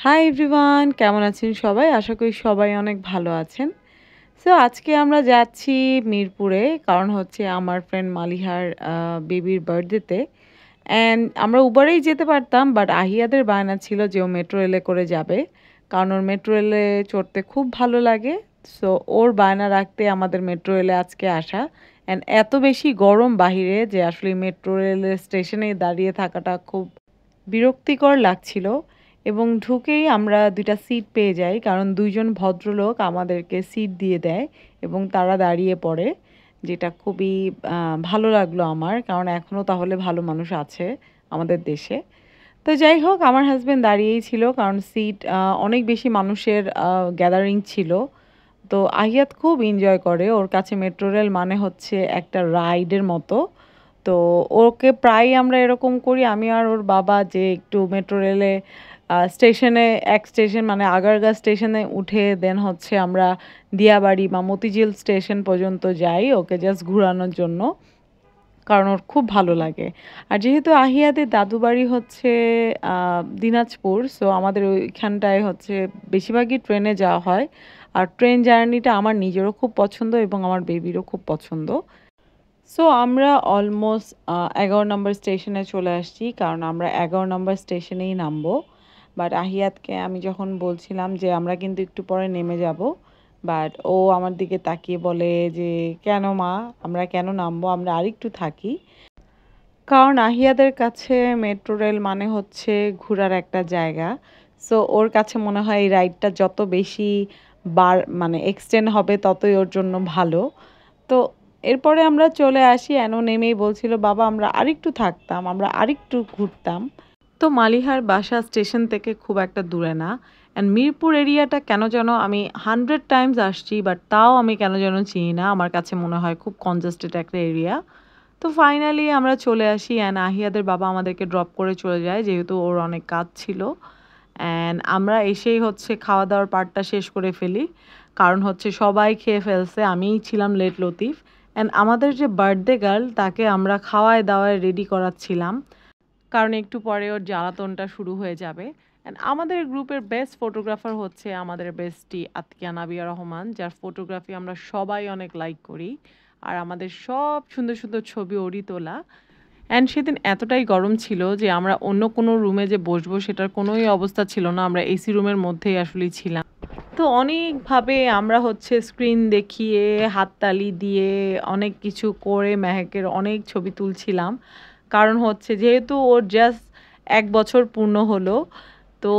Hi everyone, কেমন আছেন সবাই? আশা করি সবাই অনেক ভালো আছেন। সো আজকে আমরা যাচ্ছি মিরপুরে, কারণ হচ্ছে আমার ফ্রেন্ড মালিহার বেবির বার্থডেতে। অ্যান্ড আমরা উবারেই যেতে পারতাম, বাট আহিয়াদের বায়না ছিল যে ও মেট্রো রেলে করে যাবে, কারণ ওর মেট্রো রেলে চড়তে খুব ভালো লাগে। সো ওর বায়না রাখতে আমাদের মেট্রো রেলে আজকে আসা। অ্যান্ড এত বেশি গরম বাহিরে যে আসলে মেট্রো রেলের স্টেশনে দাঁড়িয়ে থাকাটা খুব বিরক্তিকর লাগছিল। এবং ঢুকেই আমরা ২টা সিট পেয়ে যাই, কারণ ২ জন ভদ্রলোক আমাদেরকে সিট দিয়ে দেয় এবং তারা দাঁড়িয়ে পড়ে, যেটা খুবই ভালো লাগলো আমার, কারণ এখনও তাহলে ভালো মানুষ আছে আমাদের দেশে। তো যাই হোক, আমার হাসব্যান্ড দাঁড়িয়েই ছিল, কারণ সিট অনেক বেশি মানুষের গ্যাদারিং ছিল। তো আহিয়াত খুব এনজয় করে, ওর কাছে মেট্রো রেল মানে হচ্ছে একটা রাইডের মতো। তো ওকে প্রায়ই আমরা এরকম করি, আমি আর ওর বাবা, যে একটু মেট্রো রেলে স্টেশনে, এক স্টেশন মানে আগারগাঁ স্টেশনে উঠে দেন হচ্ছে আমরা দিয়াবাড়ি বা মতিঝিল স্টেশন পর্যন্ত যাই ওকে জাস্ট ঘোরানোর জন্য, কারণ ওর খুব ভালো লাগে। আর যেহেতু আহিয়াদের দাদু বাড়ি হচ্ছে দিনাজপুর, সো আমাদের ওইখানটায় হচ্ছে বেশিরভাগই ট্রেনে যাওয়া হয়। আর ট্রেন জার্নিটা আমার নিজেরও খুব পছন্দ এবং আমার বেবিরও খুব পছন্দ। সো আমরা অলমোস্ট ১১ নম্বর স্টেশনে চলে আসছি, কারণ আমরা ১১ নম্বর স্টেশনেই নামবো। বাট আহিয়াতকে আমি যখন বলছিলাম যে আমরা কিন্তু একটু পরে নেমে যাব, বাট ও আমার দিকে তাকিয়ে বলে যে কেন মা, আমরা কেন নামবো, আমরা আরেকটু থাকি। কারণ আহিয়াদের কাছে মেট্রো রেল মানে হচ্ছে ঘোরার একটা জায়গা। সো ওর কাছে মনে হয় এই রাইডটা যত বেশি মানে এক্সটেন্ড হবে ততই ওর জন্য ভালো। তো এরপরে আমরা চলে আসি, এনো নেমেই বলছিল বাবা আমরা আরেকটু থাকতাম, আমরা আরেকটু ঘুরতাম। তো মালিহার বাসা স্টেশন থেকে খুব একটা দূরে না। অ্যান্ড মিরপুর এরিয়াটা কেন যেন আমি 100 টাইমস আসছি, বাট তাও আমি কেন যেন চিনি না, আমার কাছে মনে হয় খুব কনজেস্টেড একটা এরিয়া। তো ফাইনালি আমরা চলে আসি, অ্যান্ড আহিয়াদের বাবা আমাদেরকে ড্রপ করে চলে যায়, যেহেতু ওর অনেক কাজ ছিল। অ্যান্ড আমরা এসেই হচ্ছে খাওয়া দাওয়ার পার্টটা শেষ করে ফেলি, কারণ হচ্ছে সবাই খেয়ে ফেলছে, আমিই ছিলাম লেট লতিফ। অ্যান্ড আমাদের যে বার্থডে গার্ল, তাকে আমরা খাওয়ায় দাওয়ায় রেডি করাচ্ছিলাম, কারণ একটু পরে ওর জ্বালাতনটা শুরু হয়ে যাবে। অ্যান্ড আমাদের গ্রুপের বেস্ট ফটোগ্রাফার হচ্ছে আমাদের বেস্টি আতকিয়া নাবিয়া রহমান, যার ফটোগ্রাফি আমরা সবাই অনেক লাইক করি। আর আমাদের সব সুন্দর সুন্দর ছবি ওরই তোলা। অ্যান্ড সেদিন এতটাই গরম ছিল যে আমরা অন্য কোনো রুমে যে বসবো সেটার কোনোই অবস্থা ছিল না, আমরা এসি রুমের মধ্যেই আসলেই ছিলাম। তো অনেকভাবে আমরা হচ্ছে স্ক্রিন দেখিয়ে, হাততালি দিয়ে, অনেক কিছু করে মেহেকের অনেক ছবি তুলছিলাম, কারণ হচ্ছে যেহেতু ওর জাস্ট ১ বছর পূর্ণ হলো। তো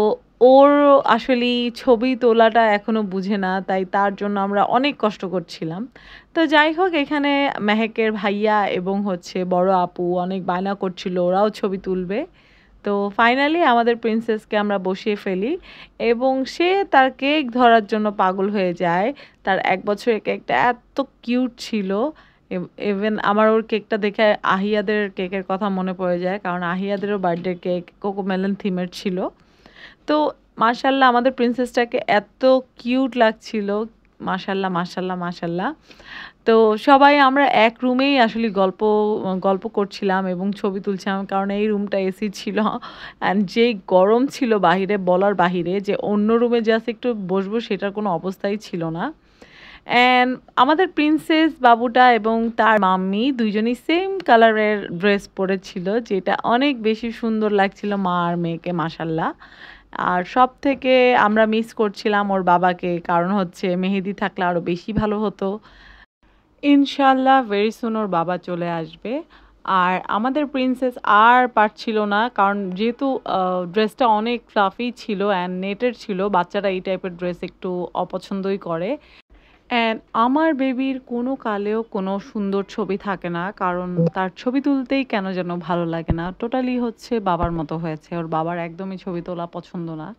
ওর আসলেই ছবি তোলাটা এখনো বুঝে না, তাই তার জন্য আমরা অনেক কষ্ট করছিলাম। তো যাই হোক, এখানে মেহেকের ভাইয়া এবং হচ্ছে বড় আপু অনেক বায়না করছিল ওরাও ছবি তুলবে। তো ফাইনালি আমাদের প্রিন্সেসকে আমরা বসিয়ে ফেলি এবং সে তার কেক ধরার জন্য পাগল হয়ে যায়। তার ১ বছরের কেকটা এত কিউট ছিল। ইভেন আমার ওর কেকটা দেখে আহিয়াদের কেকের কথা মনে পড়ে যায়, কারণ আহিয়াদেরও বার্থডে কেক কোকোমেলন থিমের ছিল। তো মাশাল্লাহ আমাদের প্রিন্সেসটাকে এত কিউট লাগছিল, মাশাল্লাহ মাশাল্লাহ মাশাল্লাহ। তো সবাই আমরা এক রুমেই আসলে গল্প গল্প করছিলাম এবং ছবি তুলছিলাম, কারণ এই রুমটা এসি ছিল। অ্যান্ড যেই গরম ছিল বাহিরে বলার বাহিরে, যে অন্য রুমে জাস্ট একটু বসবো সেটার কোনো অবস্থাই ছিল না। অ্যান্ড আমাদের প্রিন্সেস বাবুটা এবং তার মাম্মি দুইজনই সেম কালারের ড্রেস পরেছিল, যেটা অনেক বেশি সুন্দর লাগছিল মা আর মেয়েকে, মাসাল্লাহ। আর সব থেকে আমরা মিস করছিলাম ওর বাবাকে, কারণ হচ্ছে মেহেদি থাকলে আরও বেশি ভালো হতো। ইনশাল্লাহ ভেরি সুন ওর বাবা চলে আসবে। আর আমাদের প্রিন্সেস আর পারছিল না, কারণ যেহেতু ড্রেসটা অনেক ফ্লাফি ছিল অ্যান্ড নেটের ছিল, বাচ্চারা এই টাইপের ড্রেস একটু অপছন্দই করে। অ্যান্ড আমার বেবির কোনো কালেও কোনো সুন্দর ছবি থাকে না, কারণ তার ছবি তুলতেই কেন যেন ভালো লাগে না, টোটালি হচ্ছে বাবার মতো হয়েছে, ওর বাবার একদমই ছবি তোলা পছন্দ না।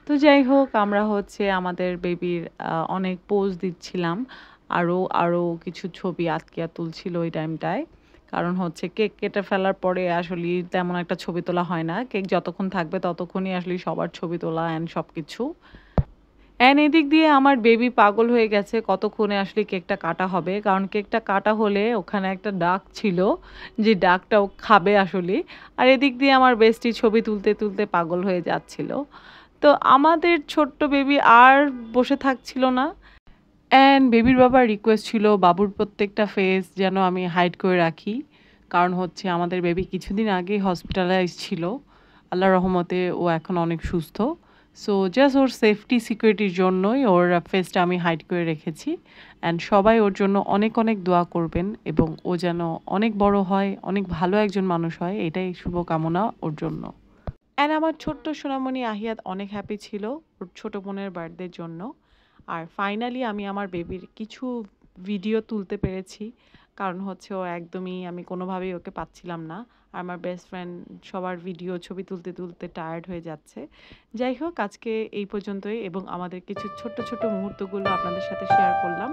তো যাই হোক, আমরা হচ্ছে আমাদের বেবির অনেক পোজ দিচ্ছিলাম, আরও আরও কিছু ছবি আতকিয়া তুলছিল ওই টাইমটায়, কারণ হচ্ছে কেক কেটে ফেলার পরে আসলে তেমন একটা ছবি তোলা হয় না, কেক যতক্ষণ থাকবে ততক্ষণই আসলে সবার ছবি তোলা অ্যান্ড সব কিছু। অ্যান্ড এদিক দিয়ে আমার বেবি পাগল হয়ে গেছে কতক্ষণে আসলে কেকটা কাটা হবে, কারণ কেকটা কাটা হলে ওখানে একটা ডাক ছিল, যে ডাকটাও খাবে আসলে। আর এদিক দিয়ে আমার বেস্টি ছবি তুলতে তুলতে পাগল হয়ে যাচ্ছিল। তো আমাদের ছোট্ট বেবি আর বসে থাকছিল না। অ্যান্ড বেবির বাবার রিকোয়েস্ট ছিল বাবুর প্রত্যেকটা ফেস যেন আমি হাইড করে রাখি। কারণ হচ্ছে আমাদের বেবি কিছুদিন আগেই হসপিটালাইজড ছিল। আল্লাহর রহমতে ও এখন অনেক সুস্থ। সো জাস্ট ওর সেফটি সিকিউরিটির জন্যই ওর ফেসটা আমি হাইড করে রেখেছি। অ্যান্ড সবাই ওর জন্য অনেক অনেক দোয়া করবেন এবং ও যেন অনেক বড় হয়, অনেক ভালো একজন মানুষ হয়, এটাই শুভকামনা ওর জন্য। অ্যান্ড আমার ছোট্ট সোনামণি আহিয়াত অনেক হ্যাপি ছিল ওর ছোট বোনের বার্থডের জন্য। আর ফাইনালি আমি আমার বেবির কিছু ভিডিও তুলতে পেরেছি, কারণ হচ্ছে ও একদমই আমি কোনোভাবেই ওকে পাচ্ছিলাম না। আর আমার বেস্ট ফ্রেন্ড সবার ভিডিও ছবি তুলতে তুলতে টায়ার্ড হয়ে যাচ্ছে। যাই হোক, আজকে এই পর্যন্তই এবং আমাদের কিছু ছোট্ট ছোট্ট মুহূর্তগুলো আপনাদের সাথে শেয়ার করলাম।